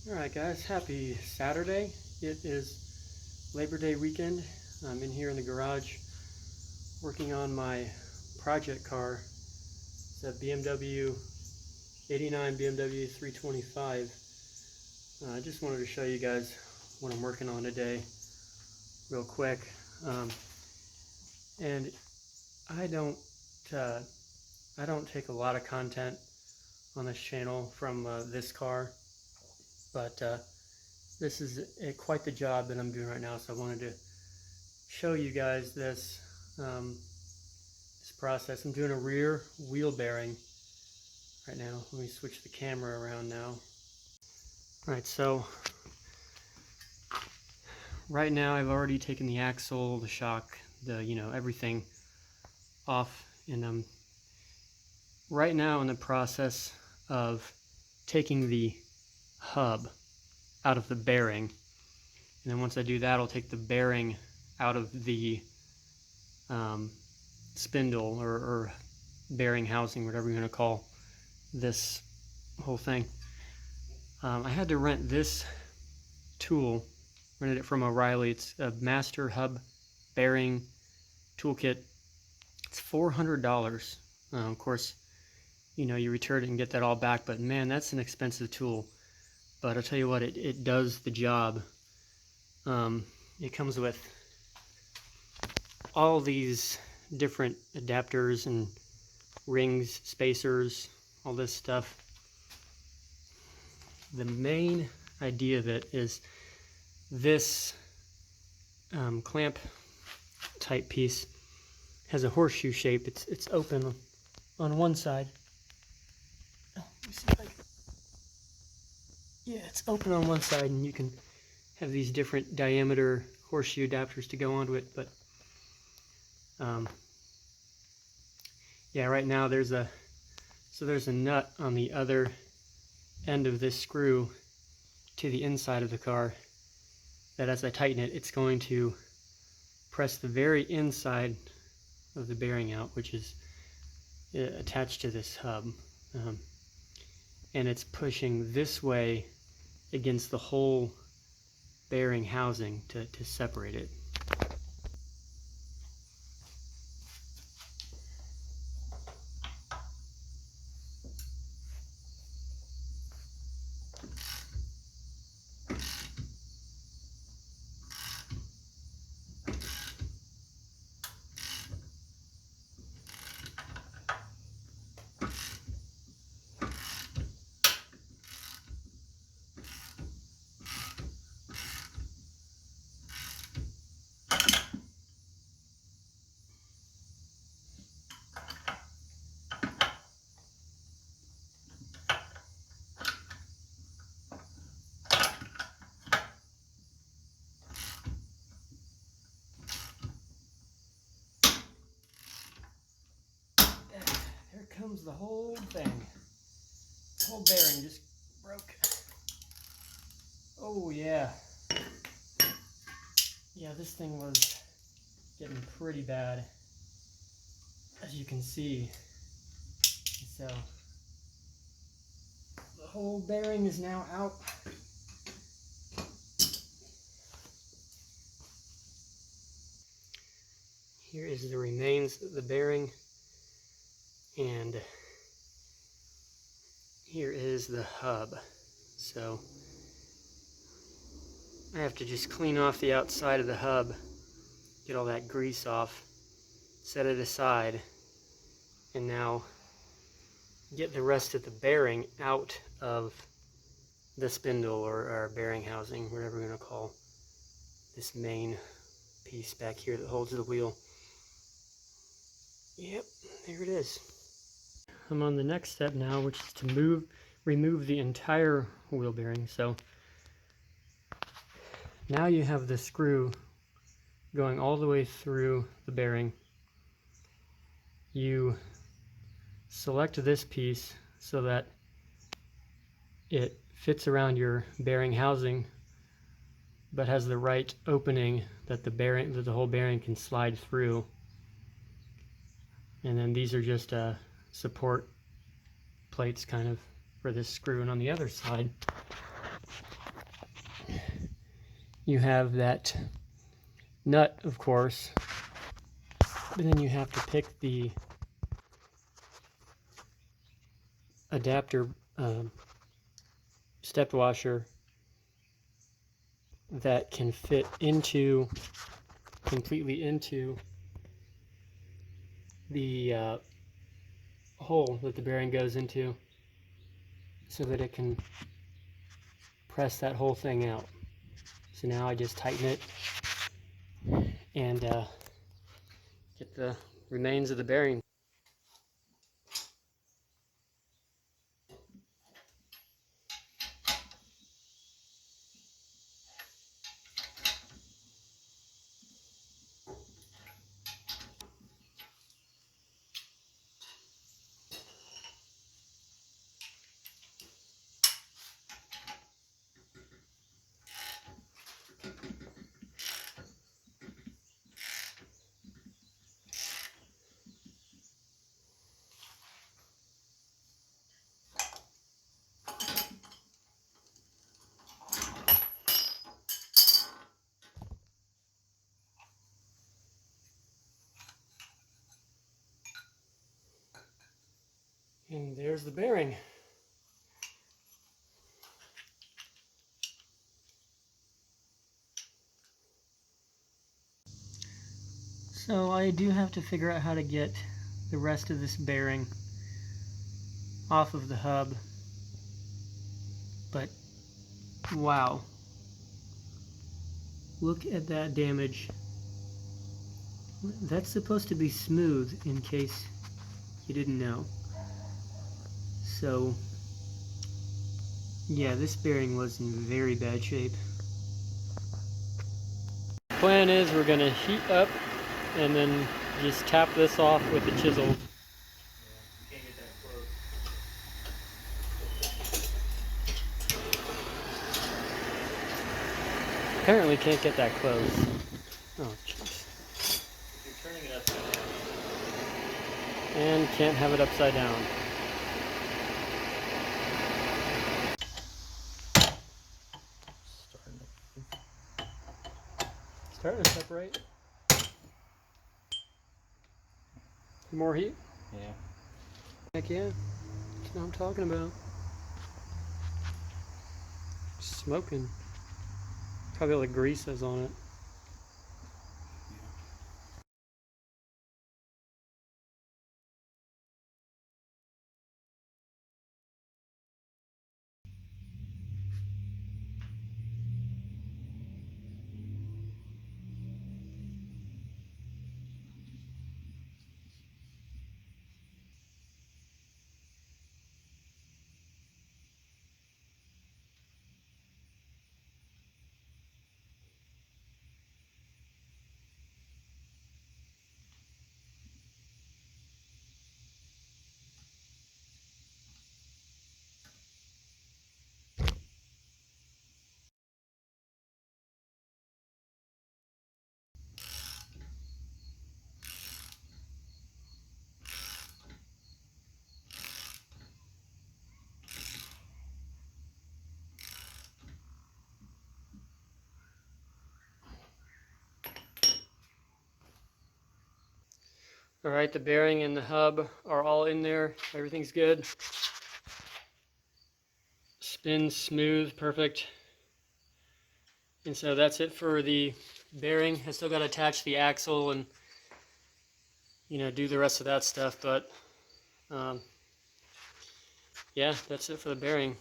Alright guys, happy Saturday. It is Labor Day weekend. I'm in here in the garage working on my project car. It's a BMW 89 BMW 325. I just wanted to show you guys what I'm working on today real quick. And I don't take a lot of content on this channel from this car, but this is quite the job that I'm doing right now, so I wanted to show you guys this process. I'm doing a rear wheel bearing right now. Let me switch the camera around now. Alright, so right now I've already taken the axle, the shock, everything off, and I'm right now in the process of taking the hub out of the bearing, and then once I do that, I'll take the bearing out of the spindle or bearing housing, whatever you're going to call this whole thing. I had to rent this tool, rented it from O'Reilly. It's a master hub bearing toolkit. It's $400. Of course, you return it and get that all back, but man, that's an expensive tool. But I'll tell you what, it does the job. It comes with all these different adapters and rings, spacers, all this stuff. The main idea of it is this clamp type piece has a horseshoe shape. It's open on one side. Oh, let me see if I can. Yeah, it's open on one side, and you can have these different diameter horseshoe adapters to go onto it. But yeah, right now there's a nut on the other end of this screw to the inside of the car that, as I tighten it, it's going to press the very inside of the bearing out, which is attached to this hub, and it's pushing this way against the whole bearing housing to separate it. Here comes the whole thing. The whole bearing just broke. Oh yeah. Yeah, this thing was getting pretty bad, as you can see. So the whole bearing is now out. Here is the remains of the bearing, and here is the hub. So I have to just clean off the outside of the hub, get all that grease off, set it aside, and now get the rest of the bearing out of the spindle or bearing housing, whatever we're going to call this main piece back here that holds the wheel. Yep, there it is. I'm on the next step now, which is to remove the entire wheel bearing. So now you have the screw going all the way through the bearing. You select this piece so that it fits around your bearing housing, but has the right opening that the whole bearing can slide through. And then these are just support plates kind of for this screw. And on the other side, you have that nut, of course, but then you have to pick the adapter step washer that can fit completely into the hole that the bearing goes into, so that it can press that whole thing out. So now I just tighten it and get the remains of the bearing. And there's the bearing. So I do have to figure out how to get the rest of this bearing off of the hub, but wow, look at that damage. That's supposed to be smooth, in case you didn't know. So yeah, this bearing was in very bad shape. Plan is we're going to heat up and then just tap this off with the chisel. Yeah, can't get that close. Apparently can't get that close. Oh, jeez. You're turning it upside down. And can't have it upside down. Starting to separate. More heat? Yeah. Heck yeah. That's what I'm talking about. Smoking. Probably all the grease is on it. Alright, the bearing and the hub are all in there. Everything's good. Spins smooth, perfect. And so that's it for the bearing. I still got to attach the axle and, you know, do the rest of that stuff. But yeah, that's it for the bearing.